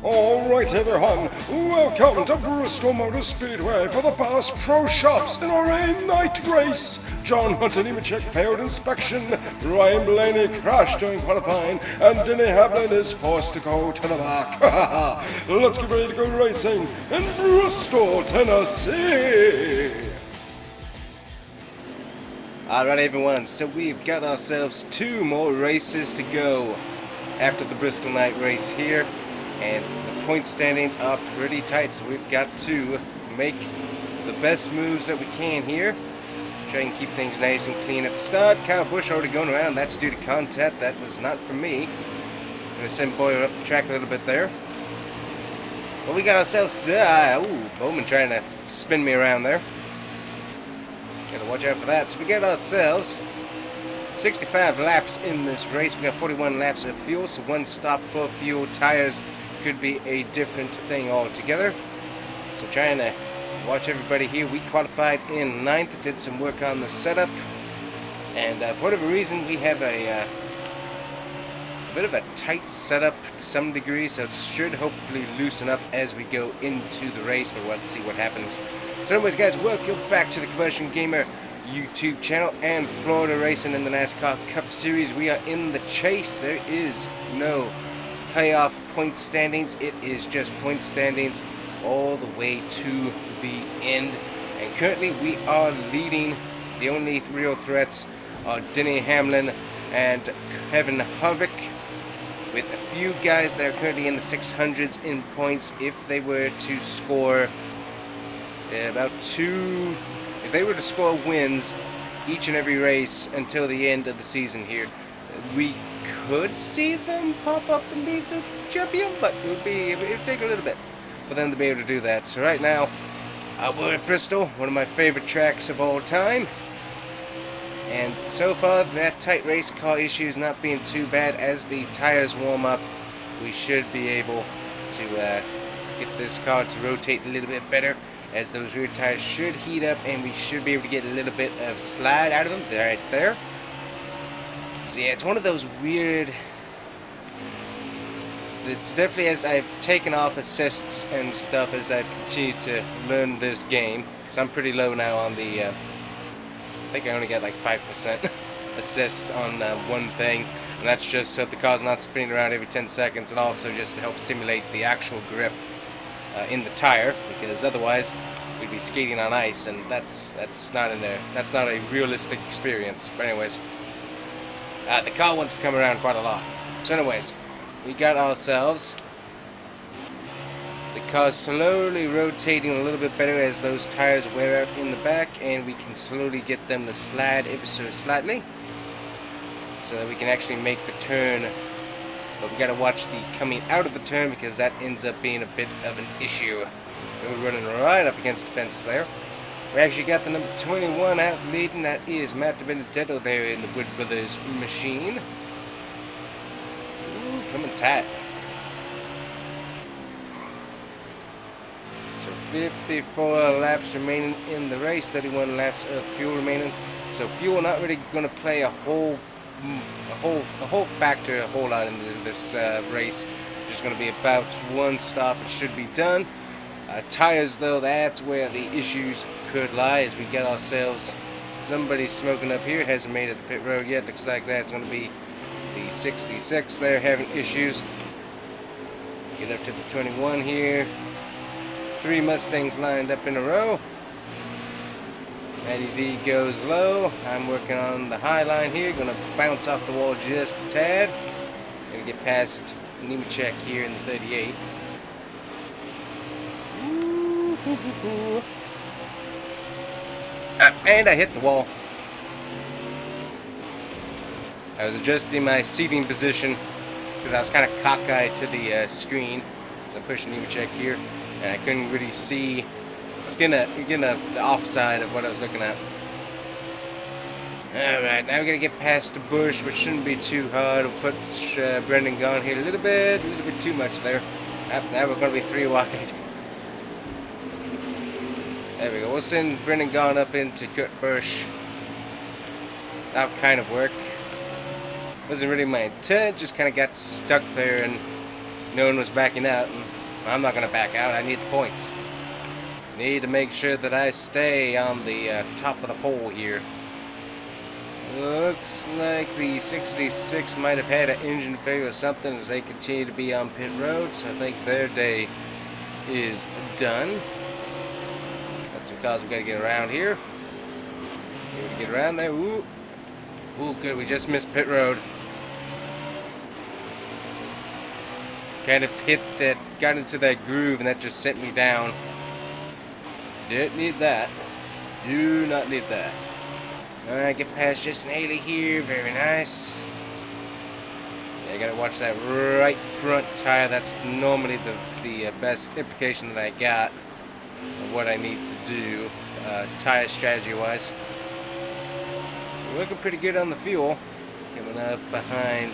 Alright everyone, welcome to Bristol Motor Speedway for the Bass Pro Shops NRA Night Race. John Hunter Nemechek failed inspection, Ryan Blaney crashed during qualifying, and Denny Hamlin is forced to go to the back. Let's get ready to go racing in Bristol, Tennessee. Alright everyone, so we've got ourselves 2 more races to go after the Bristol Night Race here. And the point standings are pretty tight, so we've got to make the best moves that we can here. Try and keep things nice and clean at the start. Kyle Busch already going around. That's due to contact. That was not from me. I'm going to send Boyer up the track a little bit there. But we got ourselves... Bowman trying to spin me around there. Got to watch out for that. So we got ourselves 65 laps in this race. We got 41 laps of fuel, so 1 stop for fuel. Tires could be a different thing altogether. So trying to watch everybody here. We qualified in 9th, did some work on the setup, and for whatever reason we have a bit of a tight setup to some degree, so it should hopefully loosen up as we go into the race, but we'll have to see what happens. So anyways guys, welcome back to the Combustion Gamer YouTube channel and Florida racing in the NASCAR Cup Series. We are in the chase. There is no playoff point standings. It is just point standings all the way to the end. And currently we are leading. The only real threats are Denny Hamlin and Kevin Harvick, with a few guys that are currently in the 600s in points. If they were to score if they were to score wins each and every race until the end of the season here, we could see them pop up and be the champion, but it would take a little bit for them to be able to do that. So right now, we're at Bristol, one of my favorite tracks of all time. And so far, that tight race car issue is not being too bad. As the tires warm up, we should be able to get this car to rotate a little bit better, as those rear tires should heat up and we should be able to get a little bit of slide out of them. They're right there. So yeah, it's one of those weird... It's definitely, as I've taken off assists and stuff, as I've continued to learn this game, because I'm pretty low now on the... I think I only got like 5% assist on one thing, and that's just so the car's not spinning around every 10 seconds, and also just to help simulate the actual grip in the tire, because otherwise we'd be skating on ice, and that's not in there. That's not a realistic experience. But anyways, the car wants to come around quite a lot. So anyways, we got ourselves the car slowly rotating a little bit better as those tires wear out in the back, and we can slowly get them to slide ever so slightly so that we can actually make the turn. But we gotta watch the coming out of the turn, because that ends up being a bit of an issue. We're running right up against the fence there. We actually got the number 21 out leading. That is Matt Benedetto there in the Wood Brothers machine. Ooh, coming tight. So 54 laps remaining in the race, 31 laps of fuel remaining. So fuel not really gonna play a whole factor a whole lot into this race. Just going to be about 1 stop. It should be done. Tires though, that's where the issues could lie, as we get ourselves somebody smoking up here. Hasn't made it to the pit road yet. Looks like that's going to be the 66 there having issues. Get up to the 21 here. 3 Mustangs lined up in a row. Matty D goes low. I'm working on the high line here. Gonna bounce off the wall just a tad. Gonna get past Nemechek here in the 38. And I hit the wall. I was adjusting my seating position because I was kind of cockeyed to the screen. So I'm pushing Nemechek here, and I couldn't really see. I was getting the offside of what I was looking at. Alright, now we're going to get past the bush, which shouldn't be too hard. We'll put Brendan Gaughan here a little bit too much there. Now we're going to be 3 wide. There we go. We'll send Brendan Gaughan up into Kurt Busch. That kind of work. Wasn't really my intent, just kind of got stuck there, and no one was backing out. And I'm not going to back out. I need the points. Need to make sure that I stay on the top of the pole here. Looks like the 66 might have had an engine failure or something as they continue to be on pit road, so I think their day is done. Got some cars we gotta get around here. Here to get around there. Ooh. Ooh, good, we just missed pit road. Kind of hit that, got into that groove, and that just sent me down. Didn't need that. Do not need that. Alright, get past Justin Haley here. Very nice. Yeah, I gotta watch that right front tire. That's normally the best implication that I got of what I need to do, tire strategy-wise. We're looking pretty good on the fuel. Coming up behind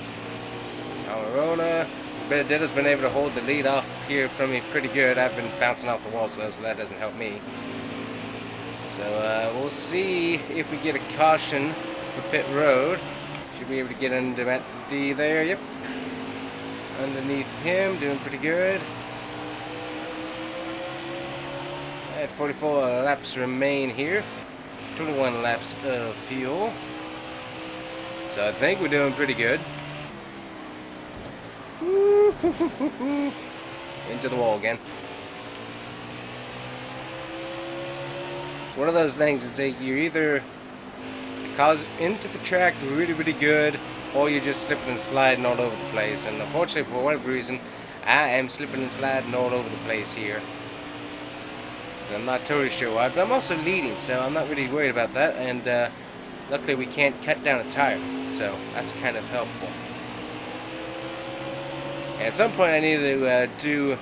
Almirola. Benedetto's been able to hold the lead off here from me pretty good. I've been bouncing off the walls though, so that doesn't help me. So we'll see if we get a caution for pit road. Should be able to get under Matt D there. Yep. Underneath him, doing pretty good. At 44 laps remain here. 21 laps of fuel. So I think we're doing pretty good. Into the wall again. One of those things is that you're either cause into the track really good, or you're just slipping and sliding all over the place. And unfortunately, for whatever reason, I am slipping and sliding all over the place here. And I'm not totally sure why, but I'm also leading, so I'm not really worried about that. And luckily, we can't cut down a tire, so that's kind of helpful. And at some point, I need to do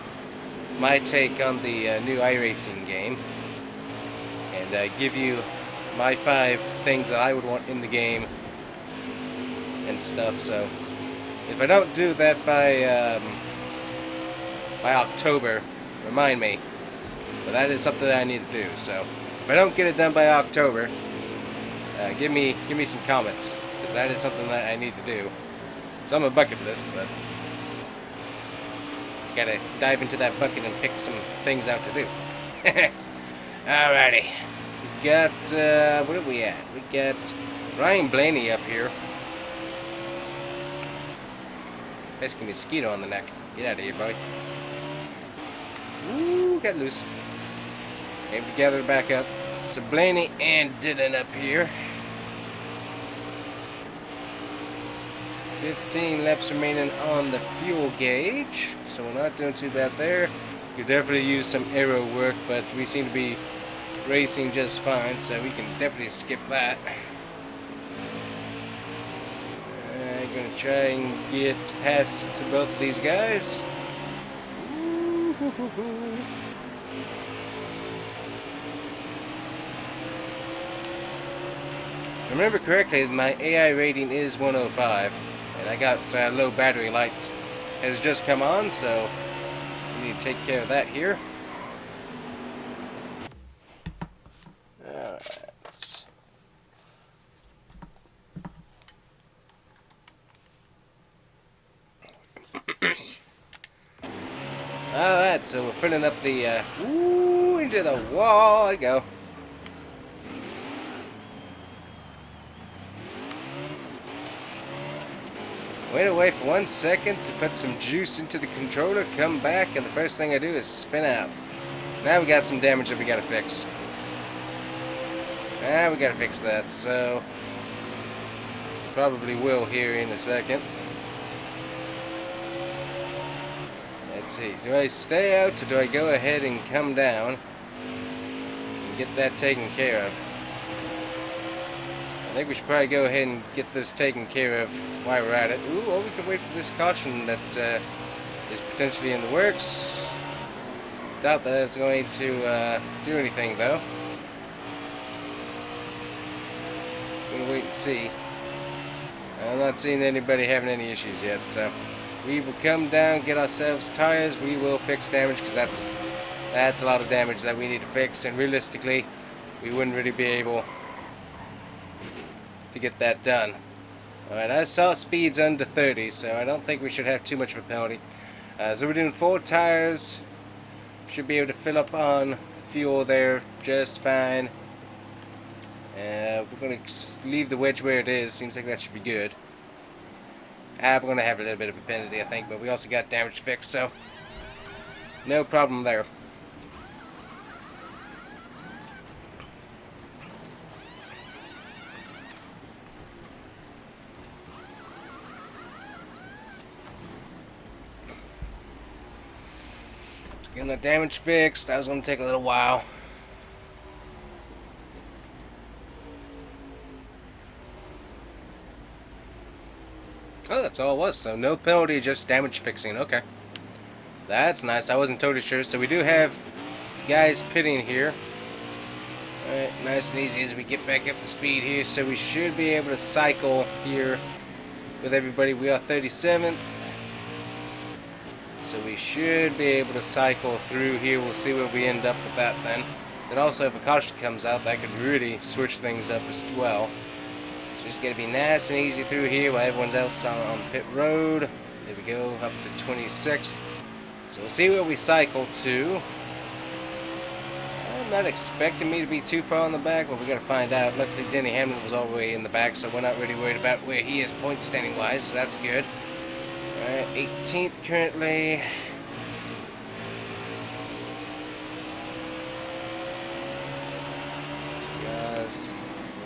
my take on the new iRacing game. And give you my 5 things that I would want in the game and stuff. So if I don't do that by October, remind me. But that is something that I need to do. So if I don't get it done by October, give me some comments, because that is something that I need to do. It's on my bucket list, but gotta dive into that bucket and pick some things out to do. Alrighty. We got, what are we at? We got Ryan Blaney up here. Basically mosquito on the neck. Get out of here, boy. Ooh, got loose. Able to gather it back up. So Blaney and Dylan up here. 15 laps remaining on the fuel gauge, so we're not doing too bad there. Could definitely use some aero work, but we seem to be racing just fine, so we can definitely skip that. I'm gonna try and get past to both of these guys. Remember correctly, my AI rating is 105, and I got low battery light has just come on, so we need to take care of that here. Alright. Alright, so we're filling up the ooh, into the wall I go. Wait away for 1 second to put some juice into the controller, come back, and the first thing I do is spin out. Now we got some damage that we gotta fix. Now we gotta fix that, so probably will here in a second. Let's see, do I stay out or do I go ahead and come down and get that taken care of? I think we should probably go ahead and get this taken care of while we're at it. Ooh, or we can wait for this caution that is potentially in the works. Doubt that it's going to do anything though. Gonna wait and see. I'm not seeing anybody having any issues yet, so we will come down, get ourselves tires. We will fix damage, because that's a lot of damage that we need to fix, and realistically we wouldn't really be able to get that done. Alright, I saw speeds under 30, so I don't think we should have too much of a penalty. So we're doing 4 tires. Should be able to fill up on fuel there just fine. We're going to leave the wedge where it is. Seems like that should be good. We're going to have a little bit of a penalty, I think, but we also got damage fixed, so no problem there. Getting the damage fixed. That was going to take a little while. Oh, that's all it was. So no penalty, just damage fixing. Okay. That's nice. I wasn't totally sure. So we do have guys pitting here. Alright, nice and easy as we get back up to speed here. So we should be able to cycle here with everybody. We are 37th. So we should be able to cycle through here. We'll see where we end up with that then. Then also if a caution comes out, that could really switch things up as well. So just gotta be nice and easy through here while everyone's else on pit road. There we go, up to 26th. So we'll see where we cycle to. I'm not expecting me to be too far on the back, but we gotta find out. Luckily Denny Hamlin was all the way in the back, so we're not really worried about where he is point standing wise, so that's good. Alright, 18th currently.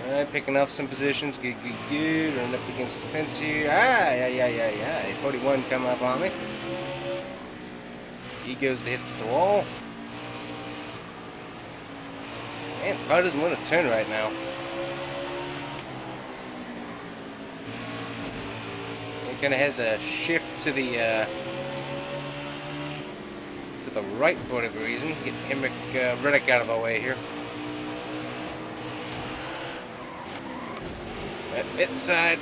Alright, picking off some positions. Good, good, good. Run up against the fence here. Yeah. 41 come up on me. He goes to hits the wall. Man, the car doesn't want to turn right now. It kind of has a shift to the right for whatever reason. Get Henrik Reddick out of our way here. Inside.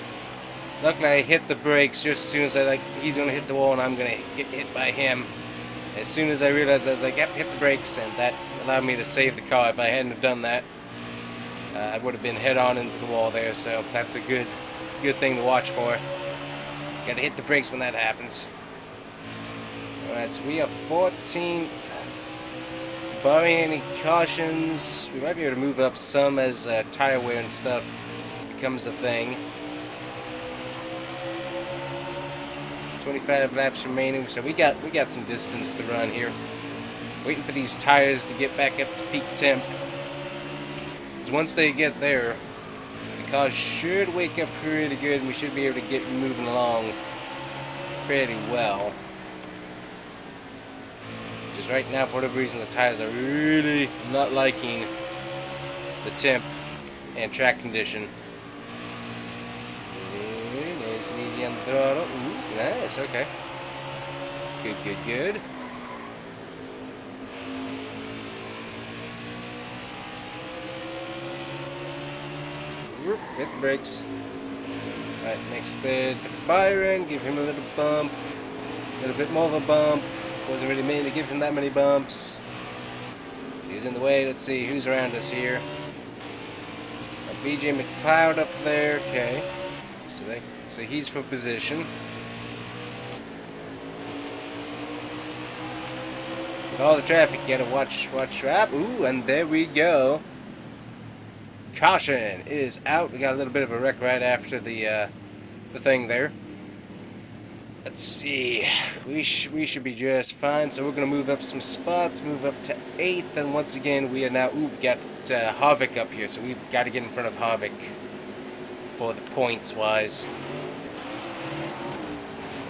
Luckily I hit the brakes just as soon as he's gonna hit the wall and I'm gonna get hit by him. As soon as I realized, I was like, yep, hit the brakes, and that allowed me to save the car. If I hadn't have done that, I would have been head on into the wall there, so that's a good thing to watch for. Gotta hit the brakes when that happens. Alright, so we are 14th. Barring any cautions, we might be able to move up some as tire wear and stuff becomes a thing. 25 laps remaining, so we got some distance to run here. Waiting for these tires to get back up to peak temp. Because once they get there, the car should wake up pretty good, and we should be able to get moving along fairly well. Just right now, for whatever reason, the tires are really not liking the temp and track condition. Nice and easy on the throttle. Ooh, nice, okay. Good, good, good. Whoop, hit the brakes. Alright, next there to Byron. Give him a little bump. A little bit more of a bump. Wasn't really mean to give him that many bumps. He's in the way. Let's see who's around us here. BJ McLeod up there. Okay. So he's for position. With all the traffic, you gotta watch. Ooh, and there we go. Caution is out. We got a little bit of a wreck right after the thing there. Let's see. We should be just fine. So we're gonna move up some spots. Move up to 8th, and once again we are now. Ooh, we got Harvick up here, so we've got to get in front of Harvick for the points wise.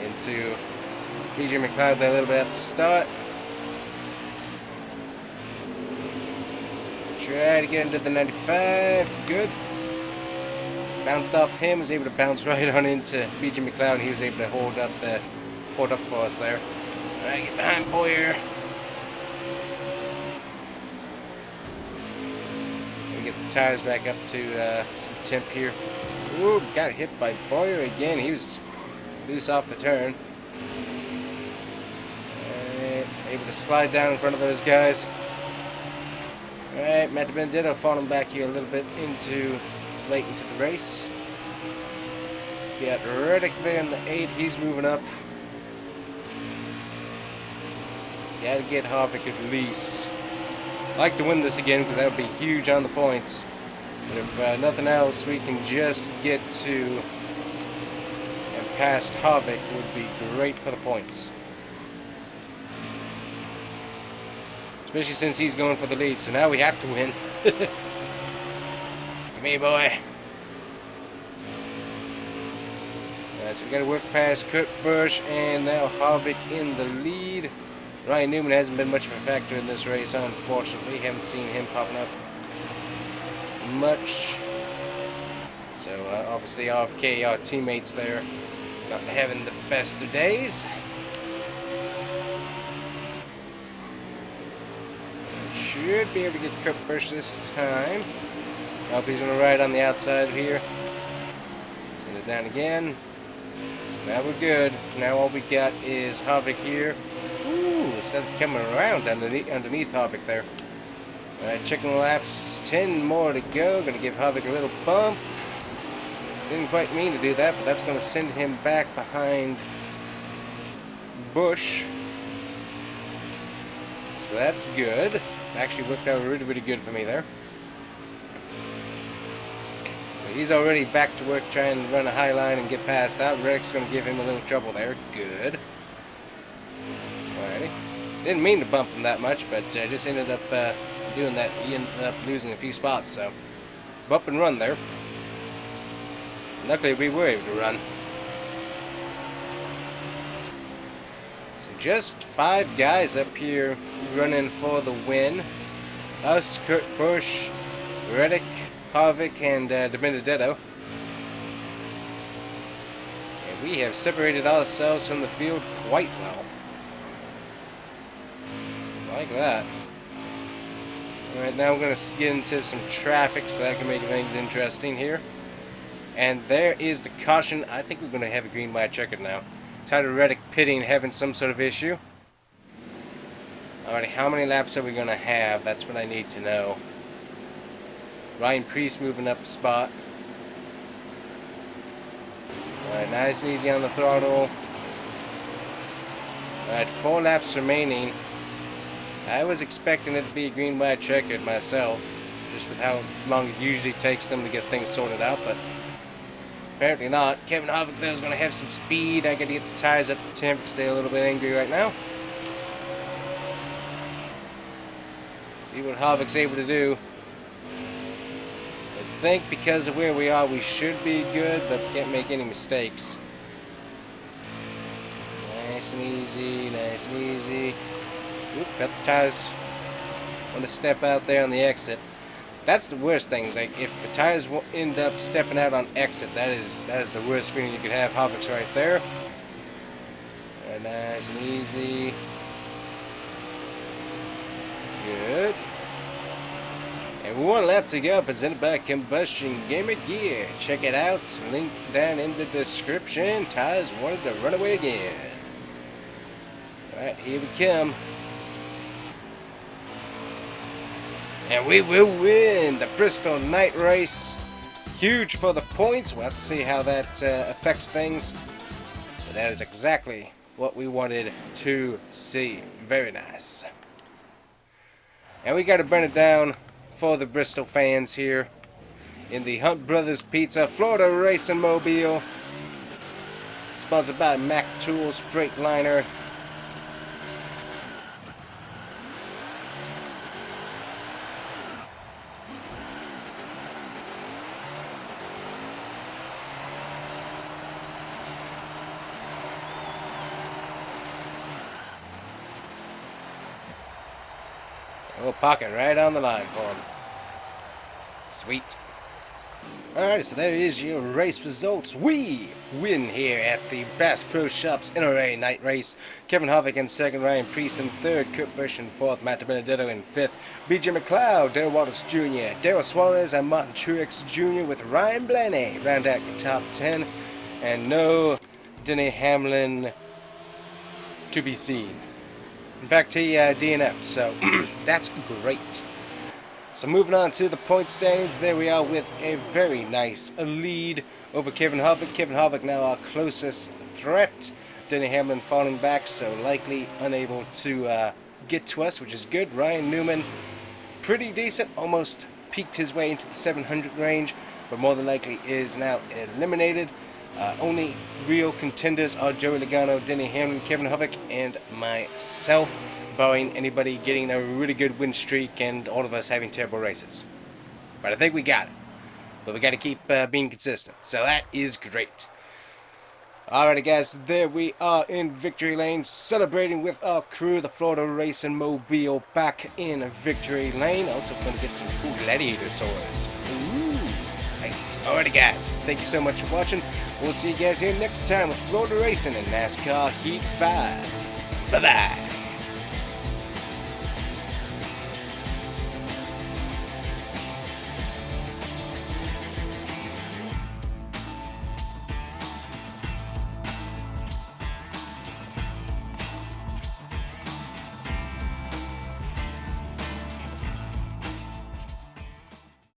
Into BJ McLeod there a little bit at the start. Try to get into the 95. Good. Bounced off him. Was able to bounce right on into BJ McLeod. And he was able to hold up for us there. Alright, get behind Boyer. We get the tires back up to some temp here. Ooh, got hit by Boyer again. He was loose off the turn. Alright, able to slide down in front of those guys. Alright, Matt Benedetto falling back here a little bit late into the race. Got Reddick there in the 8, he's moving up. Gotta get Harvick at least. I'd like to win this again because that would be huge on the points. But if nothing else, we can just get to and past Harvick would be great for the points. Especially since he's going for the lead, so now we have to win. Come here, boy. Alright, so we gotta work past Kurt Busch, and now Harvick in the lead. Ryan Newman hasn't been much of a factor in this race, unfortunately. Haven't seen him popping up much. So, obviously, RFK, our teammates there, not having the best of days. Should be able to get Kurt Busch this time. Hope he's going to ride on the outside here. Send it down again. Now we're good. Now all we got is Harvick here. Ooh, instead of coming around underneath Harvick there. Alright, checking the laps. 10 more to go. Going to give Harvick a little bump. Didn't quite mean to do that, but that's going to send him back behind Busch. So that's good. Actually worked out really, really good for me there. But he's already back to work trying to run a high line and get past out. Reddick's going to give him a little trouble there. Good. Alrighty. Didn't mean to bump him that much, but just ended up doing that. He ended up losing a few spots, so bump and run there. Luckily we were able to run. So just 5 guys up here running for the win. Us, Kurt Busch, Reddick, Harvick, and DiBenedetto. And we have separated ourselves from the field quite well. Like that. Alright, now we're going to get into some traffic so that can make things interesting here. And there is the caution. I think we're going to have a green light checkered now. Tyler Reddick pitting, having some sort of issue. Alrighty, how many laps are we going to have? That's what I need to know. Ryan Preece moving up a spot. Alright, nice and easy on the throttle. Alright, 4 laps remaining. I was expecting it to be a green light checkered myself, just with how long it usually takes them to get things sorted out, but apparently not. Kevin Harvick there is going to have some speed. I got to get the tires up to temp because they're a little bit angry right now. See what Harvick's able to do. I think because of where we are, we should be good, but can't make any mistakes. Nice and easy, nice and easy. Oop, got the tires. Want to step out there on the exit. That's the worst thing, is like if the tires will end up stepping out on exit, that is the worst feeling you could have. Harvick's right there. Very nice and easy. Good. And 1 lap to go, presented by CombustionGamer Gear. Check it out. Link down in the description. Tires wanted to run away again. Alright, here we come. And we will win the Bristol Night Race. Huge for the points. We'll have to see how that affects things. But that is exactly what we wanted to see. Very nice. And we got to burn it down for the Bristol fans here in the Hunt Brothers Pizza Florida Racing Mobile. Sponsored by Mac Tools Freightliner. We'll pocket right on the line for him. Sweet. Alright, so there is your race results. We win here at the Bass Pro Shops NRA Night Race. Kevin Harvick in 2nd, Ryan Preece in 3rd, Kurt Busch in 4th, Matt DiBenedetto in 5th, BJ McLeod, Darrell Waters Jr., Darrell Suarez, and Martin Truex Jr. with Ryan Blaney round out your top 10. And no Denny Hamlin to be seen. In fact, he DNF'd, so that's great. So moving on to the point standings, there we are with a very nice lead over Kevin Harvick. Kevin Harvick now our closest threat. Denny Hamlin falling back, so likely unable to get to us, which is good. Ryan Newman, pretty decent, almost peaked his way into the 700 range, but more than likely is now eliminated. Only real contenders are Joey Logano, Denny Hamlin, Kevin Hovick, and myself, barring anybody getting a really good win streak and all of us having terrible races. But I think we got it. But we got to keep being consistent, so that is great. Alrighty guys, there we are in victory lane, celebrating with our crew, the Florida Racing Mobile, back in victory lane. Also going to get some cool gladiator swords. Ooh, nice. Alrighty guys, thank you so much for watching. We'll see you guys here next time with Florida Racing and NASCAR Heat 5. Bye-bye.